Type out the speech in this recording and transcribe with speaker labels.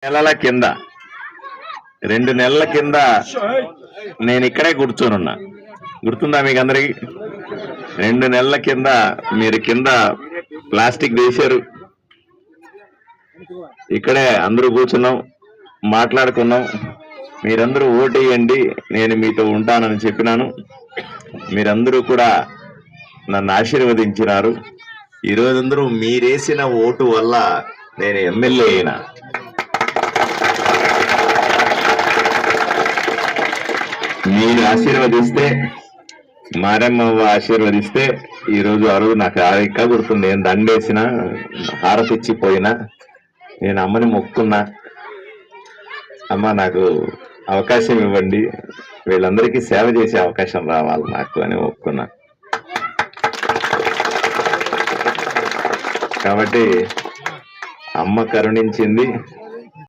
Speaker 1: నెలల కింద 2 నెలల కింద నేను ఇక్కడే కూర్చోనున్నా. గుర్తుందా మీకు అందరికి? 2 నెలల కింద మీరు కింద ప్లాస్టిక్ వేశారు, ఇక్కడే అందరూ కూర్చున్నాం, మాట్లాడుకున్నాం. మీరందరూ ఓటేయండి, నేను మీతో ఉంటానని చెప్పినాను. మీరందరూ కూడా నన్ను ఆశీర్వదించినారు. ఈరోజందరూ మీరేసిన ఓటు వల్ల నేను ఎమ్మెల్యే అయినా. మీరు ఆశీర్వదిస్తే, మారమ్మ ఆశీర్వదిస్తే ఈరోజు ఆ రోజు నాకు ఇంకా గుర్తుంది. నేను దండేసిన, హారతిచ్చిపోయినా, నేను అమ్మని మొక్కున్నా, అమ్మ నాకు అవకాశం ఇవ్వండి, వీళ్ళందరికీ సేవ చేసే అవకాశం రావాలి నాకు అని మొక్కున్నా. కాబట్టి అమ్మ కరుణించింది.